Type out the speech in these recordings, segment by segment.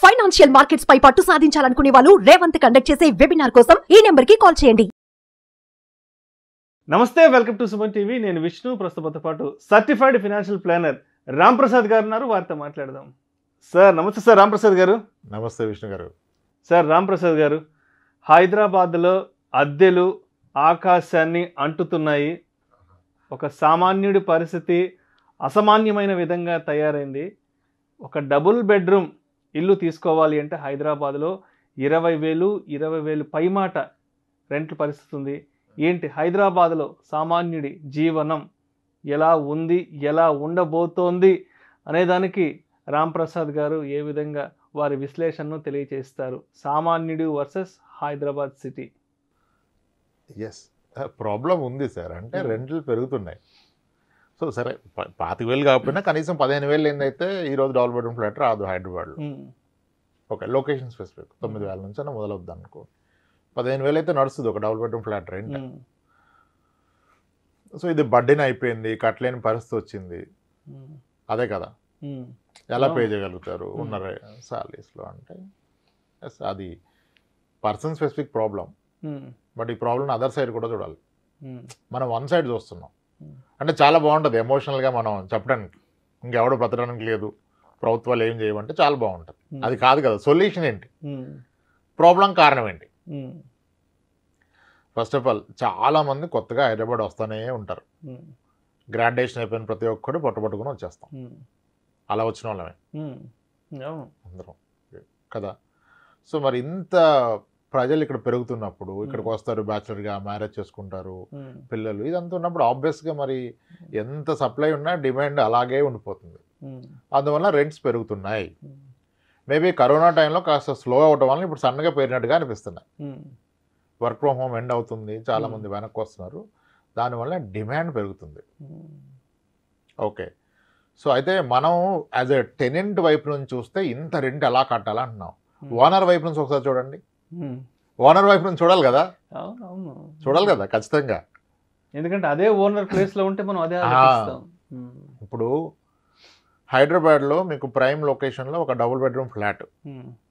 Financial markets పై పట్టు సాధించాలనుకునే వాళ్ళు Revanth conduct చేసే వెబినార్ కోసం ఈ నెంబర్ కి కాల్ చేయండి. నమస్తే, వెల్కమ్ టు సుమన్ టీవీ. నేను విష్ణు. ప్రస్తుతంతో పాటు certified financial planner Ram Prasad గారు ఉన్నారు. వారితో మాట్లాడదాం. సార్ నమస్తే. సార్ రామ్ ప్రసాద్ గారు. నమస్తే విష్ణు గారు. సార్ రామ్ ప్రసాద్ గారు, హైదరాబాద్లో అద్దెలు ఆకాశాన్ని అంటుతున్నాయి. ఒక సామాన్యుడి పరిస్థితి అసామాన్యమైన విధంగా తయారైంది. ఒక డబుల్ బెడ్రూమ్ ఇల్లు తీసుకోవాలి అంటే హైదరాబాద్లో 20,000 పైమాట రెంట్ల పరిస్థితి ఉంది. ఏంటి హైదరాబాద్లో సామాన్యుడి జీవనం ఎలా ఉంది, ఎలా ఉండబోతోంది అనేదానికి రామ్ ప్రసాద్ గారు ఏ విధంగా వారి విశ్లేషణను తెలియజేస్తారు. సామాన్యుడు versus Hyderabad city. Yes, problem ఉంది సార్. అంటే రెంట్లు పెరుగుతున్నాయి. సో సరే, 25,000 కాకపోయినా కనీసం 15,000 ఏందైతే ఈరోజు డబుల్ బెడ్రూమ్ ఫ్లాట్ రాదు హైదరాబాద్లో. ఓకే, లొకేషన్ స్పెసిఫిక్ 9,000 నుంచి అన్న మొదలవుద్ది అనుకో. 15,000 అయితే నడుస్తుంది ఒక double bedroom flat rent. So ఇది బడ్డీని అయిపోయింది, కట్టలేని పరిస్థితి వచ్చింది. అదే కదా, ఎలా పే చేయగలుగుతారు ఉన్న సాలరీస్లో అంటే? ఎస్, అది పర్సన్ స్పెసిఫిక్ ప్రాబ్లం. బట్ ఈ ప్రాబ్లం అదర్ సైడ్ కూడా చూడాలి. మనం వన్ సైడ్ చూస్తున్నాం. అంటే చాలా బాగుంటుంది ఎమోషనల్గా మనం చెప్పడానికి, ఇంకెవడో బ్రతకడానికి లేదు, ప్రభుత్వాలు ఏం చేయమంటే చాలా బాగుంటుంది. అది కాదు కదా. సొల్యూషన్ ఏంటి, ప్రాబ్లం కారణం ఏంటి? ఫస్ట్ ఆఫ్ ఆల్ చాలామంది కొత్తగా హైదరాబాద్ వస్తూనే ఉంటారు. గ్రాడ్యుయేషన్ అయిపోయిన ప్రతి ఒక్కరు పట్టుబట్టుకుని వచ్చేస్తాం. అలా వచ్చిన వాళ్ళమే అందరం కదా. సో మరి ఇంత ప్రజలు ఇక్కడ పెరుగుతున్నప్పుడు ఇక్కడికి వస్తారు, బ్యాచులర్గా మ్యారేజ్ చేసుకుంటారు, పిల్లలు, ఇదంతా ఉన్నప్పుడు ఆబ్వియస్గా మరి ఎంత సప్లై ఉన్నా డిమాండ్ అలాగే ఉండిపోతుంది. అందువల్ల రెంట్స్ పెరుగుతున్నాయి. మేబీ కరోనా టైంలో కాస్త స్లో అవడం వల్ల ఇప్పుడు సన్నగా పెరిగినట్టుగా అనిపిస్తున్నాయి. వర్క్ ఫ్రమ్ హోమ్ ఎండ్ అవుతుంది, చాలామంది వెనక్కి వస్తున్నారు, దానివల్ల డిమాండ్ పెరుగుతుంది. ఓకే, సో అయితే మనం యాజ్ ఎ టెనెంట్ వైపు నుంచి చూస్తే ఇంత రెంట్ ఎలా కట్టాలంటున్నాం. ఓనర్ వైపు నుంచి ఒకసారి చూడండి. ఓనర్ వైపు నుంచి చూడాలి కదా. చూడాలి కదా ఖచ్చితంగా. ఎందుకంటే అదే ఓనర్ ప్లేస్లో ఉంటే మనం అదే ఆలోచిస్తాం. ఇప్పుడు హైదరాబాద్లో మీకు ప్రైమ్ లొకేషన్లో ఒక డబుల్ బెడ్రూమ్ ఫ్లాట్,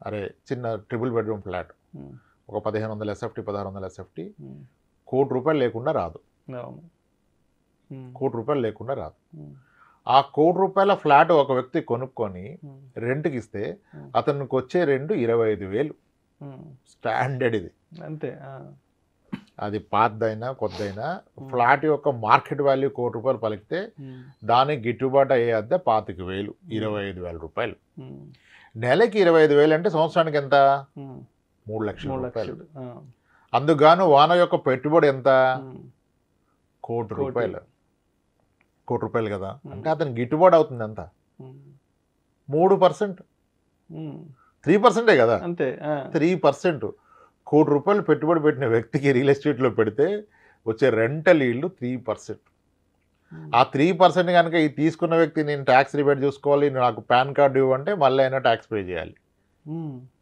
అరే చిన్న ట్రిపుల్ బెడ్రూమ్ ఫ్లాట్, ఒక 1,500 SFT 1,600 SFT, ₹1,00,00,000 లేకుండా రాదు. ₹1,00,00,000 లేకుండా రాదు. ఆ ₹1,00,00,000 ఫ్లాట్ ఒక వ్యక్తి కొనుక్కొని రెంట్కి ఇస్తే అతనికి వచ్చే రెంట్ 25,000 స్టాండర్డ్. ఇది అంతే. అది పాతదైనా కొత్తదైనా ఫ్లాట్ యొక్క మార్కెట్ వాల్యూ ₹1,00,00,000 పలికితే దానికి గిట్టుబాటు అయ్యే అద్దె 25,000, ₹25,000. నెలకి 25,000 అంటే సంవత్సరానికి ఎంత? ₹3,00,000. అందుకుగాను ఓనర్ యొక్క పెట్టుబడి ఎంత? ₹1,00,00,000. ₹1,00,00,000 కదా. అంటే అతనికి గిట్టుబాటు అవుతుంది ఎంత? 3%, 3% కదా. అంతే. 3%. ₹1,00,00,000 పెట్టుబడి పెట్టిన వ్యక్తికి రియల్ ఎస్టేట్లో పెడితే వచ్చే రెంటల్ ఈల్డ్ 3%. ఆ 3% కనుక ఈ తీసుకున్న వ్యక్తి నేను ట్యాక్స్ రిబేట్ చూసుకోవాలి, నాకు పాన్ కార్డు ఇవ్వంటే మళ్ళీ అయినా ట్యాక్స్ పే చేయాలి.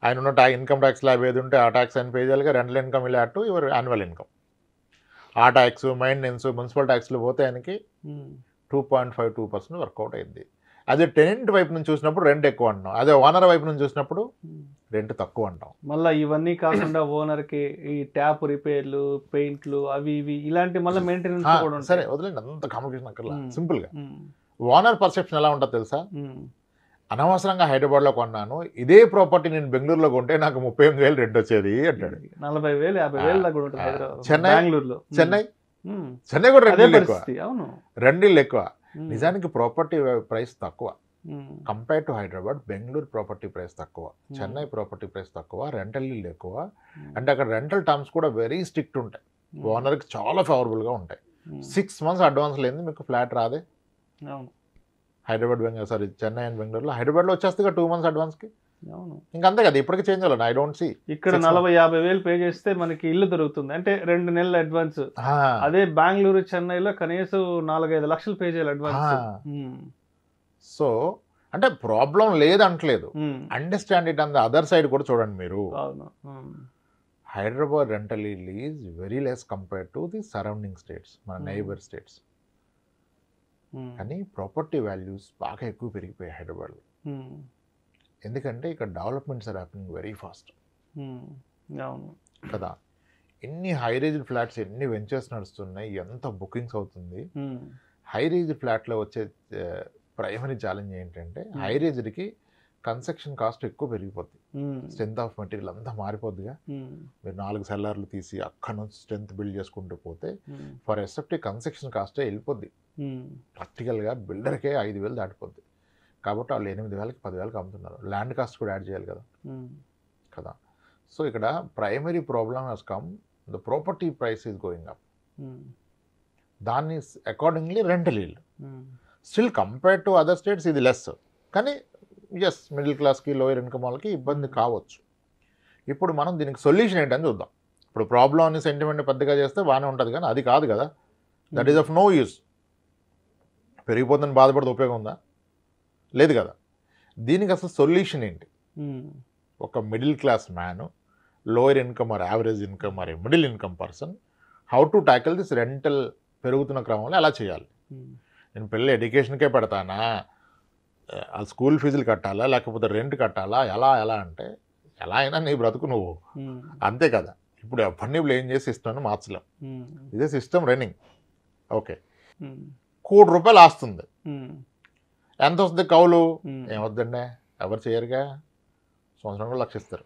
ఆయన ఉన్న ఇన్కమ్ ట్యాక్స్ స్లాబ్ ఏది ఉంటే ఆ ట్యాక్స్ ఆయన పే చేయాలి. రెంటల్ ఇన్కమ్ ఇలా అటు యువర్ యాన్యువల్ ఇన్కమ్, ఆ ట్యాక్స్, మెయింటెనెన్స్, మున్సిపల్ ట్యాక్స్లు పోతే ఆయనకి 2.52% వర్కౌట్ అయింది. అదే టెనెంట్ వైపు నుంచి చూసినప్పుడు రెంట్ ఎక్కువ అంటాం, అదే ఓనర్ వైపు నుంచి చూసినప్పుడు రెంట్ తక్కువ అంటాం. మళ్ళీ ఇవన్నీ కాకుండా ఓనర్కి ఈ ట్యాప్ రిపేర్లు, పెయింట్లు, అవి ఇవి ఇలాంటి మళ్ళీ మెయింటెనెన్స్ కూడా ఉంటాయి. సరే వదిలేండి, అంత కాంప్లికేషన్ అక్కర్లా. సింపుల్గా ఓనర్ పర్సెప్షన్ ఎలా ఉంటుంది తెలుసా? అనవసరంగా హైదరాబాద్లో కొన్నాను, ఇదే ప్రాపర్టీ నేను బెంగళూరులో కొంటే నాకు 38,000 రెంట్ వచ్చేది అంటాడు. 40,000 50,000 దాకా ఉంటుంది చెన్నై, బెంగళూరులో. చెన్నై కూడా రెండిళ్ళు ఎక్కువ. అవును, రెండిళ్ళు ఎక్కువ. నిజానికి ప్రాపర్టీ ప్రైస్ తక్కువ compare to Hyderabad. Bengaluru property price తక్కువ, చెన్నై ప్రాపర్టీ ప్రైస్ తక్కువ, రెంటల్ ఇల్లు ఎక్కువ. అంటే అక్కడ రెంటల్ టర్మ్స్ కూడా వెరీ స్ట్రిక్ట్ ఉంటాయి, ఓనర్కి చాలా ఫేవరబుల్గా ఉంటాయి. 6 months అడ్వాన్స్ లేని మీకు ఫ్లాట్ రాదే. హైదరాబాద్ బెంగళూరు సారీ చెన్నై అండ్ బెంగళూరులో. హైదరాబాద్లో వచ్చేస్తే 2 months అడ్వాన్స్కి. ఇంకంతే కదా, ఇప్పటికీ చేంజ్ అవ్వాలి. I don't see. ఇక్కడ 40,000-50,000 పే చేస్తే మనకి ఇల్లు దొరుకుతుంది, అంటే 2 నెలల అడ్వాన్స్. అదే బెంగళూరు, చెన్నైలో కనీసం 4-5 లక్షలు పే చేయాలి అడ్వాన్స్. సో అంటే ప్రాబ్లం లేదంటలేదు, understand it. On the other side కూడా చూడండి మీరు. Hyderabad rental is very less compared to the surrounding states, మన నైబర్ స్టేట్స్. కానీ ప్రాపర్టీ వాల్యూస్ బాగా ఎక్కువ పెరిగిపోయాయి హైదరాబాద్లో. ఎందుకంటే ఇక్కడ developments are happening very fast అవును కదా. ఎన్ని హై రేజ్డ్ ఫ్లాట్స్, ఎన్ని వెంచర్స్ నడుస్తున్నాయి, ఎంత బుకింగ్స్ అవుతుంది. హై రేజ్డ్ ఫ్లాట్లో వచ్చే ప్రైమరీ ఛాలెంజ్ ఏంటంటే హై రేజ్డ్కి కన్స్ట్రక్షన్ కాస్ట్ ఎక్కువ పెరిగిపోద్ది. స్ట్రెంత్ ఆఫ్ మెటీరియల్ అంతా మారిపోద్దిగా. మీరు 4 సెల్లార్లు తీసి అక్కడ నుంచి స్ట్రెంత్ బిల్డ్ చేసుకుంటూ పోతే ఫర్ ఎస్ఎఫ్టీ కన్స్ట్రక్షన్ కాస్టే వెళ్ళిపోద్ది. ప్రాక్టికల్గా బిల్డర్కే 5,000 దాటిపోద్ది. కాబట్టి వాళ్ళు 8,000కి 10,000కి అమ్ముతున్నారు. ల్యాండ్ కాస్ట్ కూడా యాడ్ చేయాలి కదా కదా. సో ఇక్కడ primary problem has come, the property price is going up. దాన్ని accordingly rental yield still compared to other states ఇది లెస్. కానీ ఎస్, మిడిల్ క్లాస్కి లోయర్ ఇన్కమ్ వాళ్ళకి ఇబ్బంది కావచ్చు. ఇప్పుడు మనం దీనికి సొల్యూషన్ ఏంటని చూద్దాం. ఇప్పుడు ప్రాబ్లమ్ని సెంటిమెంట్ పెద్దగా చేస్తే బాగానే ఉంటుంది, కానీ అది కాదు కదా. That is of no use. పెరిగిపోతుందని బాధపడితే ఉపయోగం ఉందా? లేదు కదా. దీనికి అసలు సొల్యూషన్ ఏంటి? ఒక middle class man, lower income or average income or middle income person, how to tackle this rental పెరుగుతున్న క్రమంలో ఎలా చేయాలి? నేను పిల్లలు ఎడ్యుకేషన్కే పెడతానా, ఆ స్కూల్ ఫీజులు కట్టాలా, లేకపోతే రెంట్ కట్టాలా, ఎలా అంటే ఎలా అయినా నీ బ్రతుకు నువ్వు అంతే కదా. ఇప్పుడు అవన్నీ బ్లేమ్ చేసి ఇస్తాను మార్చలేం. ఇదే సిస్టమ్ రన్నింగ్. ఓకే, ₹1,00,00,000 ఆస్తుంది. ఎంత వస్తుంది కౌలు? ఏమొద్దండి, ఎవరు చేయరుగా. సంవత్సరం కూడా 1,00,000 ఇస్తారు.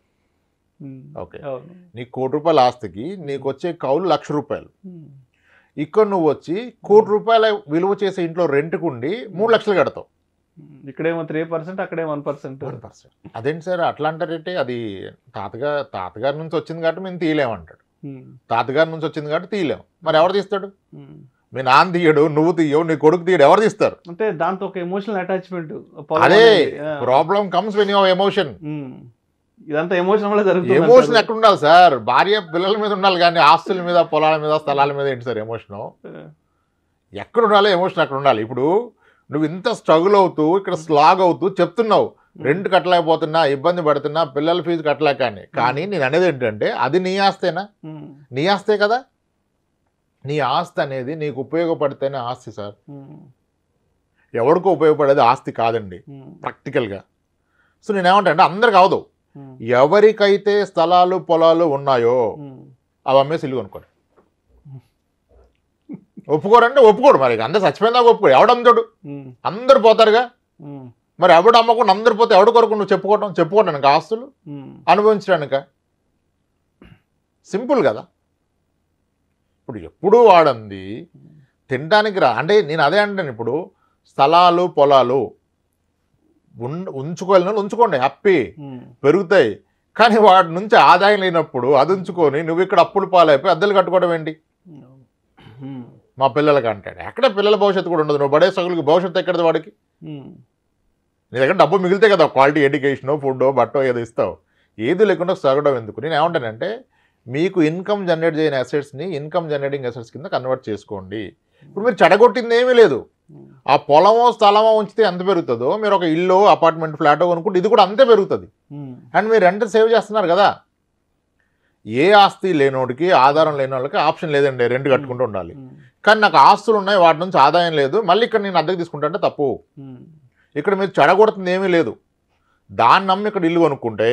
ఓకే, నీకు ₹1,00,00,000 ఆస్తికి నీకు వచ్చే కౌలు ₹1,00,000. ఇక్కడ నువ్వు వచ్చి ₹1,00,00,000 విలువ చేసే ఇంట్లో రెంట్కు ఉండి 3,00,000 కడతావు. ఇక్కడేమో 3%, అక్కడే 1%. అదేంటి సార్ అట్లా అంటారేంటి? అది తాతగారి నుంచి వచ్చింది కాబట్టి మేము తీయలేమంటాడు. తాతగారి నుంచి వచ్చింది కాబట్టి తీయలేము. మరి ఎవరు తీస్తాడు? మీ నాన్న తీయడు, నువ్వు తీయవు, నీ కొడుకు తీయడు, ఎవరు తీస్తారు? అంటే దాంతో ఒక ఎమోషనల్ అటాచ్మెంట్. అదే problem comes when you have emotion. ఇదంతా ఎమోషన్ వల్ల జరుగుతుంది. ఎమోషన్ ఎక్కడ ఉండాలి సార్? భార్య పిల్లల మీద ఉండాలి, కానీ ఆస్తుల మీద, పొలాల మీద, స్థలాల మీద ఏంటి సార్ ఎమోషను? ఎక్కడ ఉండాలి ఎమోషన్? అక్కడ ఉండాలి. ఇప్పుడు నువ్వు ఇంత స్ట్రగుల్ అవుతూ ఇక్కడ స్లాగ్ అవుతూ చెప్తున్నావు, రెంట్ కట్టలేకపోతున్నా, ఇబ్బంది పడుతున్నా, పిల్లల ఫీజు కట్టలేక అని. కానీ నేను అనేది ఏంటంటే అది నీ ఆస్తేనా? నీ ఆస్తే కదా. నీ ఆస్తి అనేది నీకు ఉపయోగపడితేనే ఆస్తి సార్. ఎవరికో ఉపయోగపడేది ఆస్తి కాదండి ప్రాక్టికల్గా. సో నేనేమంటా అంటే అందరికి అవదు. ఎవరికైతే స్థలాలు పొలాలు ఉన్నాయో అవి అమ్మేసి ఇల్లు కొనుక్కోండి. ఒప్పుకోరంటే ఒప్పుకోడు. మరి అందరు చచ్చిపోయిందాక ఒప్పుకోడు. ఎవడమ్ముతాడు? అందరు పోతారుగా. మరి ఎవడు అమ్మకుండా అందరు పోతే ఎవడు కొరకు నువ్వు చెప్పుకోవడానికి ఆస్తులు అనుభవించడానిక? సింపుల్ కదా. ఇప్పుడు ఎప్పుడూ వాడంది తినడానికి అంటే నేను అదే అంటాను. ఇప్పుడు స్థలాలు పొలాలు ఉంచుకోవాలని ఉంచుకోండి, హ్యాపీ, పెరుగుతాయి. కానీ వాటి నుంచి ఆదాయం లేనప్పుడు అది ఉంచుకొని నువ్వు ఇక్కడ అప్పులు పాలైపోయి అద్దెలు కట్టుకోవడం ఏంటి? మా పిల్లలకి అంటాడు. ఎక్కడ పిల్లల భవిష్యత్తు కూడా ఉండదు. నువ్వు బడే సగులకి భవిష్యత్తు ఎక్కడది వాడికి? నీ దగ్గర డబ్బు మిగిలితే కదా క్వాలిటీ ఎడ్యుకేషనో, ఫుడ్డో, బట్టో ఏదో ఇస్తావు. ఏది లేకుండా సగడం ఎందుకు? నేను ఏమంటానంటే మీకు ఇన్కమ్ జనరేట్ చేయని అసెట్స్ని ఇన్కమ్ జనరేటింగ్ అసెట్స్ కింద కన్వర్ట్ చేసుకోండి. ఇప్పుడు మీరు చెడగొట్టింది ఏమీ లేదు. ఆ పొలమో స్థలమో ఉంచితే ఎంత పెరుగుతుందో, మీరు ఒక ఇల్లు, అపార్ట్మెంట్, ఫ్లాటో కొనుక్కుంటే ఇది కూడా అంతే పెరుగుతుంది. అండ్ మీరు రెంట్ సేవ్ చేస్తున్నారు కదా. ఏ ఆస్తి లేనోడికి, ఆధారం లేని వాళ్ళకి ఆప్షన్ లేదండి, రెంట్ కట్టుకుంటూ ఉండాలి. కానీ నాకు ఆస్తులు ఉన్నాయి, వాటి నుంచి ఆదాయం లేదు, మళ్ళీ ఇక్కడ నేను అద్దెకు తీసుకుంటా అంటే తప్పు. ఇక్కడ మీరు చెడగొడుతుంది ఏమీ లేదు. దాన్ని నమ్మి ఇక్కడ ఇల్లు కొనుక్కుంటే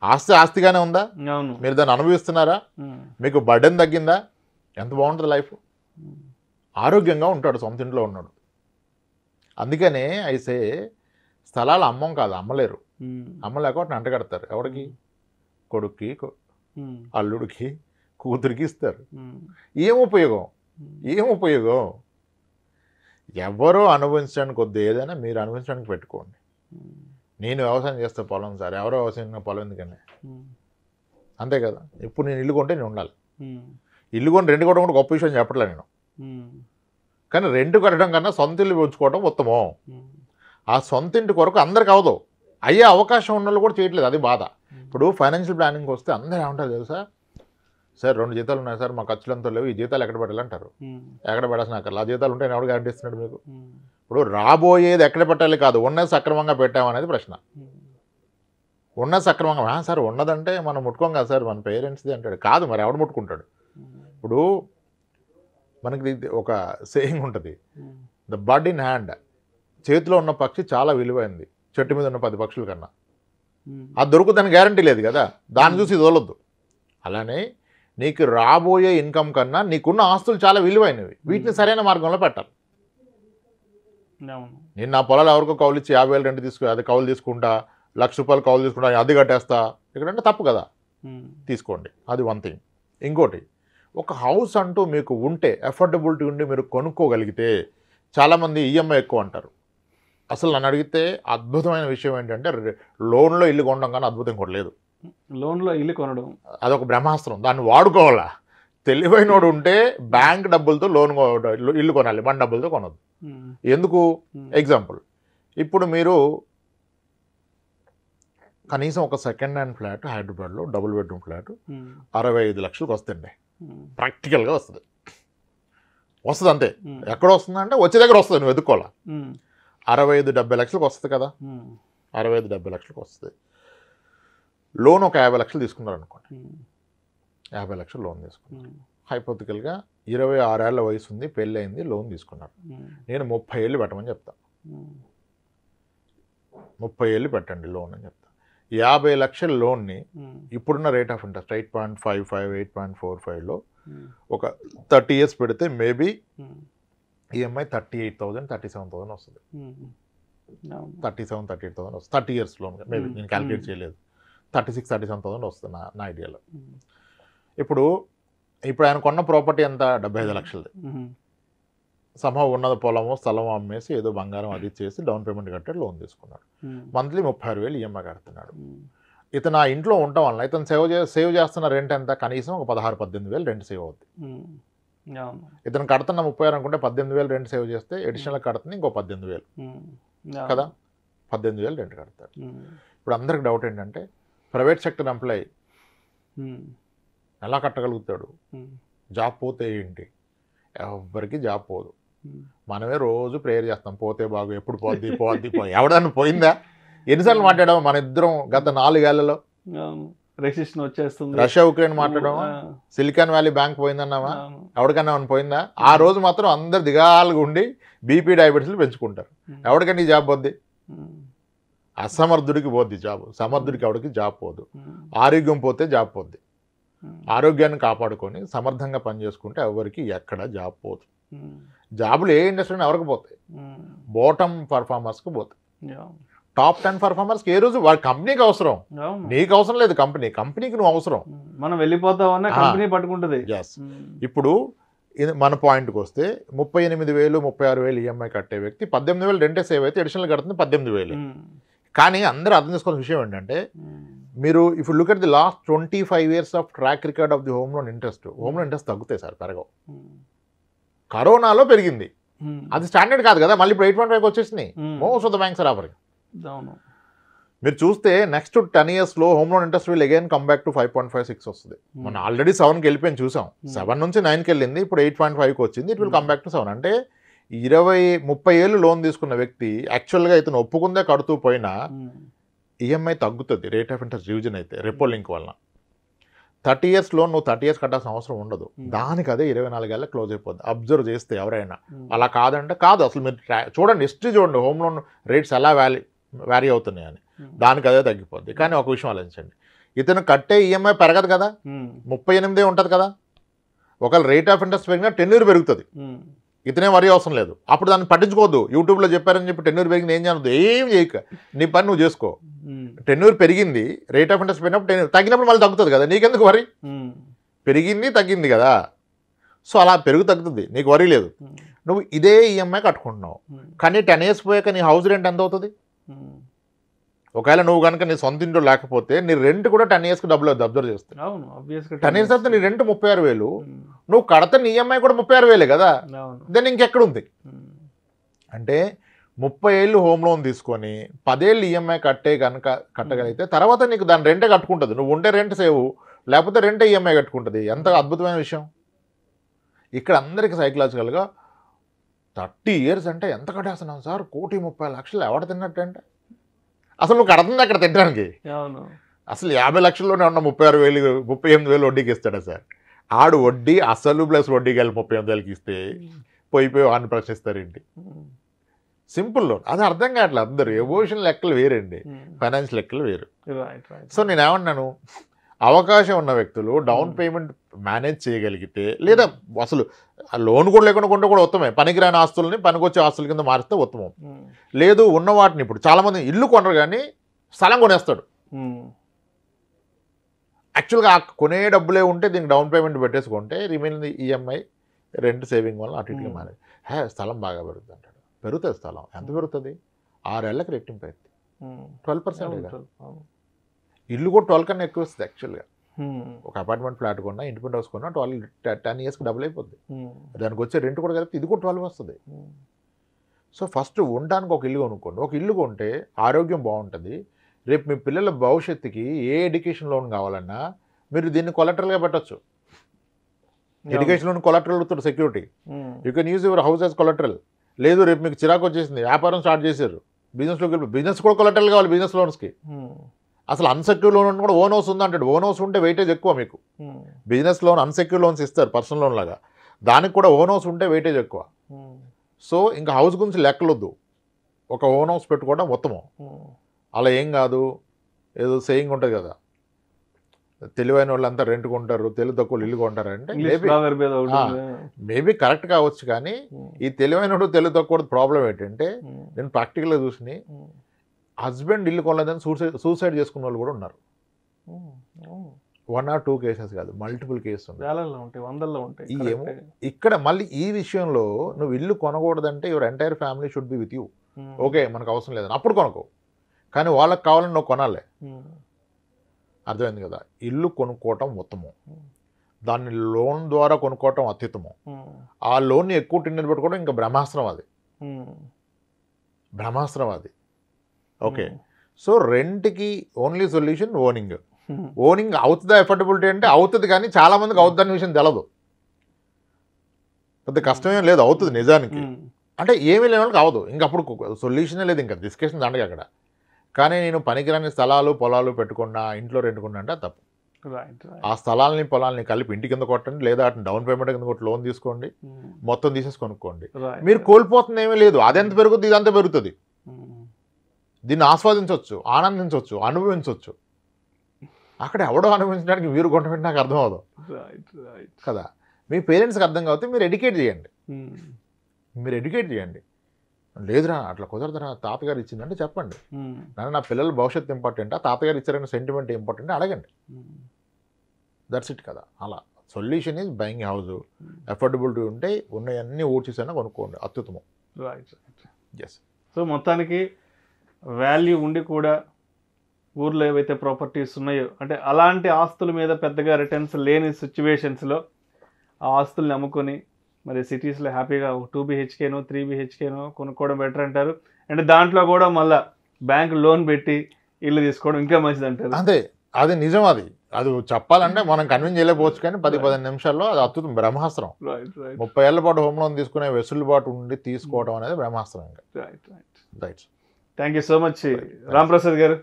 ఆస్తి ఆస్తిగానే ఉందా? మీరు దాన్ని అనుభవిస్తున్నారా? మీకు బర్డెన్ తగ్గిందా? ఎంత బాగుంటుంది లైఫ్. ఆరోగ్యంగా ఉంటాడు సొంత ఇంట్లో ఉన్నాడు. అందుకనే అయితే స్థలాలు అమ్మం కాదు, అమ్మలేరు. అమ్మలేక వాటిని అంటగడతారు. ఎవరికి? కొడుక్కి, అల్లుడికి, కూతురికి ఇస్తారు. ఏం ఉపయోగం? ఎవరో అనుభవించడానికి వద్దు, ఏదైనా మీరు అనుభవించడానికి పెట్టుకోండి. నేను వ్యవసాయం చేస్తే పొలం సార్, ఎవరో వ్యవసాయం పొలం ఎందుకని? అంతే కదా. ఇప్పుడు నేను ఇల్లు కొంటే నేను ఉండాలి. ఇల్లు కొని రెంట్ కొట్టడం కూడా గొప్ప విషయం చెప్పట్లే నేను. కానీ రెంట్ కట్టడం కన్నా సొంత ఇల్లు పెంచుకోవడం ఉత్తమం. ఆ సొంత ఇంటి కొరకు అందరికి అవదు, అయ్యే అవకాశం ఉన్న వాళ్ళు కూడా చేయట్లేదు. అది బాధ. ఇప్పుడు ఫైనాన్షియల్ ప్లానింగ్ వస్తే అందరూ ఏమంటారు తెలుసా? సార్ 2 జీతాలు ఉన్నాయి సార్, మా ఖర్చులంతా లేవు, ఈ జీతాలు ఎక్కడ పెట్టాలంటారు. ఎక్కడ పెట్టాల్సిన అక్కడ ఆ జీతాలు ఉంటే ఎవడు గ్యారంటీ ఇస్తున్నాడు మీకు? ఇప్పుడు రాబోయేది ఎక్కడ పెట్టాలి కాదు, ఉన్నది సక్రమంగా పెట్టామనేది ప్రశ్న. ఉన్నది సక్రమంగా సార్ ఉన్నదంటే మనం ముట్టుకోం కదా సార్, మన పేరెంట్స్ది అంటాడు. కాదు, మరి ఎవడు ముట్టుకుంటాడు? ఇప్పుడు మనకి ఒక సేయింగ్ ఉంటుంది, ద బర్డ్ ఇన్ హ్యాండ్. చేతిలో ఉన్న పక్షి చాలా విలువైంది, చెట్టు మీద ఉన్న 10 పక్షుల కన్నా. అది దొరుకుతుందని గ్యారంటీ లేదు కదా, దాన్ని చూసి వదలొద్దు. అలానే నీకు రాబోయే ఇన్కమ్ కన్నా నీకున్న ఆస్తులు చాలా విలువైనవి, వీటిని సరైన మార్గంలో పెట్టాలి. నేను నా పొలాలు ఎవరికో కౌలు ఇచ్చి 50,000 రెంట్ తీసుకు, అది కౌలు తీసుకుంటా, ₹1,00,000 కౌలు తీసుకుంటా, అది కట్టేస్తా, ఇక్కడంటే తప్పు కదా. తీసుకోండి, అది వన్ థింగ్. ఇంకోటి, ఒక హౌస్ అంటూ మీకు ఉంటే, అఫోర్డబిలిటీ ఉండి మీరు కొనుక్కోగలిగితే, చాలామంది ఈఎంఐ ఎక్కువ అంటారు. అసలు నన్ను అడిగితే అద్భుతమైన విషయం ఏంటంటే లోన్లో ఇల్లు కొనడం కానీ అద్భుతం కూడా లేదు. లోన్లో ఇల్లు కొనడం అదొక బ్రహ్మాస్త్రం, దాన్ని వాడుకోవాలా. తెలివైనోడు ఉంటే బ్యాంక్ డబ్బులతో ఇల్లు కొనాలి, మన డబ్బులతో కొనద్దు. ఎందుకు? ఎగ్జాంపుల్, ఇప్పుడు మీరు కనీసం ఒక సెకండ్ హ్యాండ్ ఫ్లాట్ హైదరాబాద్లో డబుల్ బెడ్రూమ్ ఫ్లాట్ 65 లక్షలకు వస్తుంది. ప్రాక్టికల్గా వస్తుంది అంతే. ఎక్కడ వస్తుంది అంటే వచ్చే దగ్గర వస్తుంది, నువ్వు ఎదుర్కోవాలా. 65-70 లక్షలకు వస్తుంది కదా, 65-70 లక్షలకు వస్తుంది. లోన్ ఒక 50 లక్షలు తీసుకున్నారు అనుకోండి, 50 లక్షలు లోన్ తీసుకున్నారు. హైపోథికల్గా 26 ఏళ్ల వయసు ఉంది, పెళ్ళి అయింది, లోన్ తీసుకున్నారు. నేను 30 ఏళ్ళు పెట్టమని చెప్తాను. 30 ఏళ్ళు పెట్టండి లోన్ అని చెప్తాను. 50 లక్షల లోన్ని ఇప్పుడున్న రేట్ ఆఫ్ ఇంట్రెస్ట్ 8.55, 8.45లో ఒక 30 ఇయర్స్ పెడితే మేబీ ఈఎంఐ 38,000, 37,000 వస్తుంది. 37-38,000 వస్తుంది 30 ఇయర్స్ లోన్. మేబీ నేను క్యాలిక్యులేట్ చేయలేదు, 36-37,000 వస్తుంది నా ఐడియాలో. ఇప్పుడు ఆయన కొన్న ప్రాపర్టీ ఎంత? 75 లక్షలది. సంభవం ఉన్నది పొలము స్థలము అమ్మేసి ఏదో బంగారం అది చేసి డౌన్ పేమెంట్ కట్టాడు, లోన్ తీసుకున్నాడు. మంత్లీ 36,000 ఈఎంఐ కడుతున్నాడు. ఇతను ఆ ఇంట్లో ఉండటం వల్ల ఇతను సేవ్ చేస్తున్న రెంట్ ఎంత? కనీసం ఒక 16-18,000 రెంట్ సేవ్ అవుతుంది. ఇతను కడుతున్న 36 అనుకుంటే 18,000 రెంట్ సేవ్ చేస్తే అడిషనల్ కడుతుంది ఇంకో 18,000 కదా, 18,000 రెంట్ కడతాడు. ఇప్పుడు అందరికి డౌట్ ఏంటంటే ప్రైవేట్ సెక్టర్ ఎంప్లాయీ ఎలా కట్టగలుగుతాడు? జాబ్ పోతే ఏంటి? ఎవరికి జాబ్ పోదు. మనమే రోజు ప్రేయర్ చేస్తాం, పోతే బాగు, ఎప్పుడు పోద్ది పోద్ది పోయి. ఎవడన్నా పోయిందా? ఎన్నిసార్లు మాట్లాడాము మన ఇద్దరం గత 4 ఏళ్లలో? రెసిషన్ వచ్చేస్తుంది, రష్యా ఉక్రెయిన్ మాట్లాడడం, సిలికాన్ వ్యాలీ బ్యాంక్ పోయిందన్నావా? ఎవరికన్నా పోయిందా? ఆ రోజు మాత్రం అందరు దిగాలుగా ఉండి బీపీ డయాబెటీస్లు పెంచుకుంటారు. ఎవరికన్నా ఈ జాబ్ పోద్ది? అసమర్థుడికి పోద్ది జాబ్, సమర్థుడికి ఎవరికి జాబ్ పోదు. ఆరోగ్యం పోతే జాబ్ పోద్ది. ఆరోగ్యాన్ని కాపాడుకొని సమర్థంగా పనిచేసుకుంటే ఎవరికి ఎక్కడ జాబ్ పోదు. జాబులు ఏ ఇండస్ట్రీలో ఎవరికి పోతాయి? బాటమ్ పర్ఫార్మర్స్కి పోతాయి. టాప్ 10 పర్ఫార్మర్స్కి ఏ రోజు వాడి కంపెనీకి అవసరం, నీకు అవసరం లేదు. కంపెనీకి నువ్వు అవసరం. మనం వెళ్ళిపోతామన్నా కంపెనీ పట్టుకుంటుంది. ఇప్పుడు మన పాయింట్కి వస్తే 38,000 36,000 ఈఎంఐ కట్టే వ్యక్తి 18,000 రెంటే సేవ్ అయితే అడిషనల్ కడుతుంది 18,000. కానీ అందరూ అర్థం చేసుకోవాల్సిన విషయం ఏంటంటే మీరు if look at the last 25 years of track record of the home loan interest తగ్గుతాయి సార్, పెరగవు. కరోనాలో పెరిగింది, అది స్టాండర్డ్ కాదు కదా. మళ్ళీ ఇప్పుడు 8.5 వచ్చేసినాయి. Most of the banks are offering. మీరు చూస్తే నెక్స్ట్ 10 yearsలో home loan interest will again come back to 5.56 వస్తుంది. మనం ఆల్రెడీ 7కి వెళ్ళిపోయింది చూసాం. 7 నుంచి 9కి వెళ్ళింది, ఇప్పుడు 8.5కి వచ్చింది. It will come back to 7. అంటే 20-30 ఏళ్ళు లోన్ తీసుకున్న వ్యక్తి యాక్చువల్గా ఇతను ఒప్పుకుందే కడుతూ పోయినా ఈఎంఐ తగ్గుతుంది రేట్ ఆఫ్ ఇంట్రెస్ట్ రివిజన్ అయితే రెపో లింక్ వలన. 30 years లోన్ నువ్వు 30 years కట్టాల్సిన అవసరం ఉండదు. దానికి అదే 24 ఏళ్ళకి క్లోజ్ అయిపోద్ది. అబ్జర్వ్ చేస్తే ఎవరైనా అలా కాదంటే కాదు. అసలు మీరు చూడండి, హిస్టరీ చూడండి, హోమ్ లోన్ రేట్స్ ఎలా వ్యారీ అవుతున్నాయి అని. దానికి అదే తగ్గిపోద్ది. కానీ ఒక విషయం ఆలోచించండి, ఇతను కట్టే ఈఎంఐ పెరగదు కదా, 38 ఉంటుంది కదా. ఒకవేళ రేట్ ఆఫ్ ఇంట్రెస్ట్ పెరిగినా టెన్యూర్ పెరుగుతుంది, ఇతనే వరి అవసరం లేదు. అప్పుడు దాన్ని పట్టించుకోవద్దు. యూట్యూబ్లో చెప్పారని చెప్పి టెన్యూర్ పెరిగింది ఏం చేయదు, ఏం చేయక నీ పని నువ్వు చేసుకో. టెన్యూర్ పెరిగింది, రేట్ ఆఫ్ ఇంట్రెస్ట్ పెరిగినప్పుడు టెన్యూర్ తగ్గినప్పుడు మళ్ళీ తగ్గుతుంది కదా, నీకెందుకు వరి? పెరిగింది తగ్గింది కదా, సో అలా తగ్గుతుంది, నీకు వరి లేదు. నువ్వు ఇదే ఈఎంఐ కట్టుకుంటున్నావు, కానీ 10 years పోయాక నీ హౌస్ రెంట్ ఎంత అవుతుంది? ఒకవేళ నువ్వు కనుక నీ సొంత ఇంట్లో లేకపోతే నీ రెంట్ కూడా 10 yearsకి డబ్బులు అవుతుంది. అబ్జర్వ్ చేస్తే 10 years అయితే నీ రెంట్ 36,000, నువ్వు కడతా నీ ఈఎంఐ కూడా 36,000 కదా. దెన్ ఇంకెక్కడుంది? అంటే 30 ఏళ్ళు హోమ్ లోన్ తీసుకొని 10 ఏళ్ళు ఈఎంఐ కట్టగలిగితే తర్వాత నీకు దాని రెంటే కట్టుకుంటుంది. నువ్వు ఉంటే రెంట్ సేవ్, లేకపోతే రెంటే ఈఎంఐ కట్టుకుంటుంది. ఎంత అద్భుతమైన విషయం. ఇక్కడ అందరికీ సైకలాజికల్గా 30 years అంటే ఎంత కట్టేస్తున్నాం సార్, 1,30,00,000 ఎవడ తిన్నట్టు అంటే అసలు నువ్వు కడుతుంది అక్కడ తినడానికి. అసలు 50 లక్షల్లోనే ఉన్న 36,000 38,000 వడ్డీకి ఇస్తాడా సార్? ఆడు వడ్డీ అసలు ప్లస్ వడ్డీకి వెళ్ళి 38,000కి ఇస్తే పోయిపోయి వాడిని ప్రశ్నిస్తారేంటి? Simple loan. అది అర్థం కావట్లేదు అందరు. ఎమోషన్ లెక్కలు వేరండి, ఫైనాన్స్ లెక్కలు వేరు. సో నేను ఏమన్నాను, అవకాశం ఉన్న వ్యక్తులు డౌన్ పేమెంట్ మేనేజ్ చేయగలిగితే, లేదా అసలు లోన్ కూడా లేకుండా కొంటే కూడా ఉత్తమే. పనికిరాని ఆస్తులని పనికొచ్చే ఆస్తుల కింద మారిస్తే ఉత్తమం. లేదు ఉన్న వాటిని, ఇప్పుడు చాలామంది ఇల్లు కొనరు కానీ స్థలం కొనేస్తాడు. యాక్చువల్గా ఆ కొనే డబ్బులే ఉంటే దీనికి డౌన్ పేమెంట్ పెట్టేసుకుంటే రిమైనింగ్ ఈఎంఐ రెంట్ సేవింగ్ వల్ల అటు ఇటుగా మారేది. స్థలం బాగా పెరుగుతుంది అంటాడు. పెరుగుతుంది స్థలం. ఎంత పెరుగుతుంది? 6 ఏళ్ళకి రెట్టింపు అవుతుంది. 12%. ఇల్లు కూడా 12 కన్నా ఎక్కువ వస్తుంది యాక్చువల్గా. ఒక అపార్ట్మెంట్ ఫ్లాట్ కొన్నా, ఇండిపెండెంట్ హౌస్ కొన్నా 10 ఇయర్స్కి డబుల్ అయిపోద్ది. దానికి వచ్చే రెంట్ కూడా కలిపి ఇది కూడా 12 వస్తుంది. సో ఫస్ట్ ఉండడానికి ఒక ఇల్లు కొనుక్కోండి. ఒక ఇల్లు కొంటే ఆరోగ్యం బాగుంటుంది. రేపు మీ పిల్లల భవిష్యత్తుకి ఏ ఎడ్యుకేషన్ లోన్ కావాలన్నా మీరు దీన్ని కొలటరల్గా పెట్టచ్చు. ఎడ్యుకేషన్ లోన్ కొలటరల్ అవుతుంది security. You can use your house as collateral. లేదు రేపు మీకు చిరాకు వచ్చేసింది, వ్యాపారం స్టార్ట్ చేశారు, బిజినెస్లోకి వెళ్ళి, బిజినెస్ కూడా కొలటరల్ కావాలి బిజినెస్ లోన్స్కి. అసలు అన్సెక్యూర్ లోన్ కూడా ఓన్ హౌస్ ఉందంటాడు. ఓన్ హౌస్ ఉంటే వెయిటేజ్ ఎక్కువ మీకు. బిజినెస్ లోన్ అన్సెక్యూర్ లోన్స్ ఇస్తారు పర్సనల్ లోన్ లాగా, దానికి కూడా ఓన్ హౌస్ ఉంటే వెయిటేజ్ ఎక్కువ. సో ఇంకా హౌస్ గురించి లెక్కలొద్దు, ఒక ఓన్ హౌస్ పెట్టుకోవడం ఉత్తమం. అలా ఏం కాదు, ఏదో సేయింగ్ ఉంటుంది కదా, తెలివైన వాళ్ళంతా రెంట్ కొంటారు, తెలివి తక్కువ ఇల్లు కొంటారు అంటే మేబీ కరెక్ట్ కావచ్చు. కానీ ఈ తెలివైనడు తెలివి తక్కువ ప్రాబ్లం ఏంటంటే, నేను ప్రాక్టికల్గా చూసి హస్బెండ్ ఇల్లు కొనలేదని సూసైడ్ చేసుకున్న వాళ్ళు కూడా ఉన్నారు. 1 or 2 కేసెస్ కాదు, మల్టిపుల్ కేసెస్ ఉంటాయి. ఏమో ఇక్కడ మళ్ళీ ఈ విషయంలో నువ్వు ఇల్లు కొనకూడదంటే your entire family should be with you. Okay మనకు అవసరం లేదని అప్పుడు కొనుక్కో, కానీ వాళ్ళకి కావాలని నువ్వు కొనాలి. అర్థమైంది కదా? ఇల్లు కొనుక్కోవటం ఉత్తమం, దాన్ని లోన్ ద్వారా కొనుక్కోవటం అత్యుత్తమం. ఆ లోన్ని ఎక్కువ టెన్యూర్ పెట్టుకోవడం ఇంకా బ్రహ్మాస్త్రం. అది బ్రహ్మాస్త్రం అది. ఓకే, సో రెంట్కి ఓన్లీ సొల్యూషన్ ఓనింగ్. ఓనింగ్ అవుతుందా ఎఫర్డబిలిటీ అంటే అవుతుంది, కానీ చాలా మందికి అవుతుందనే విషయం తెలదు. పెద్ద కష్టమేం లేదు, అవుతుంది నిజానికి. అంటే ఏమీ లేని వాళ్ళకి అవదు, ఇంకప్పుడు సొల్యూషనే లేదు, ఇంకా డిస్కషన్ దండగా అక్కడ. కానీ నేను పనికిరాని స్థలాలు పొలాలు పెట్టుకున్నా, ఇంట్లో రెంటుకున్నా అంటే తప్పు. ఆ స్థలాలని పొలాలని కలిపి ఇంటి కింద కొట్టండి, లేదా అటు డౌన్ పేమెంట్ కింద కొట్టి లోన్ తీసుకోండి, మొత్తం తీసేసి కొనుక్కోండి. మీరు కోల్పోతుంది ఏమీ లేదు, అదెంత పెరుగుతుంది ఇదంతా పెరుగుతుంది. దీన్ని ఆస్వాదించవచ్చు, ఆనందించవచ్చు, అనుభవించవచ్చు. అక్కడ ఎవడో అనుభవించడానికి మీరు కొట్టబెట్టి నాకు అర్థం అవ్వదు కదా. మీ పేరెంట్స్కి అర్థం కాకపోతే మీరు ఎడ్యుకేట్ చేయండి. లేదురా అట్లా కుదరదురా, తాతగారు ఇచ్చిందంటే చెప్పండి. నా పిల్లల భవిష్యత్తు ఇంపార్టెంటా, తాతగారు ఇచ్చారనే సెంటిమెంట్ ఇంపార్టెంట్ అడగండి. దట్స్ ఇట్ కదా. అలా solution is buying house. Affordability ఉంటే ఉన్నవన్నీ ఊడ్చేసైనా కొనుక్కోండి, అత్యుత్తమం. ఎస్. సో మొత్తానికి వాల్యూ ఉండి కూడా ఊర్లో ఏవైతే ప్రాపర్టీస్ ఉన్నాయో, అంటే అలాంటి ఆస్తుల మీద పెద్దగా రిటర్న్స్ లేని సిచ్యువేషన్స్లో ఆ ఆస్తుల్ని అమ్ముకొని మరి సిటీస్లో హ్యాపీగా 2 BHKనో 3 BHKనో కొనుక్కోవడం బెటర్ అంటారు. అంటే దాంట్లో కూడా మళ్ళీ బ్యాంక్ లోన్ పెట్టి ఇల్లు తీసుకోవడం ఇంకా మంచిది అంటారు. అంతే, అది నిజం. అది చెప్పాలంటే మనం కన్విన్స్ చేయలేకపోవచ్చు, కానీ 10-15 నిమిషాల్లో అది అద్భుతం, బ్రహ్మాస్త్రం. 30 ఏళ్ల పాటు హోమ్ లోన్ తీసుకునే వెసులుబాటు ఉండి తీసుకోవడం అనేది బ్రహ్మాస్త్రం. Right. Thank you so much Ramprasad గారు.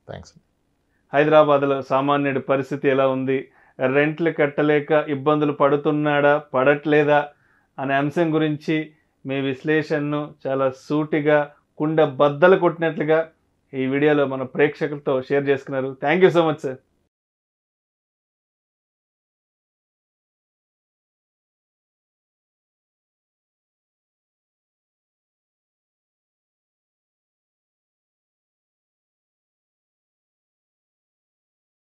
థ్యాంక్స్. హైదరాబాద్లో సామాన్యుడి పరిస్థితి ఎలా ఉంది, రెంట్లు కట్టలేక ఇబ్బందులు పడుతున్నాడా పడట్లేదా అనే అంశం గురించి మీ విశ్లేషణను చాలా సూటిగా కుండ బద్దలు కొట్టినట్లుగా ఈ వీడియోలో మన ప్రేక్షకులతో షేర్ చేసుకున్నారు. Thank you so much sir.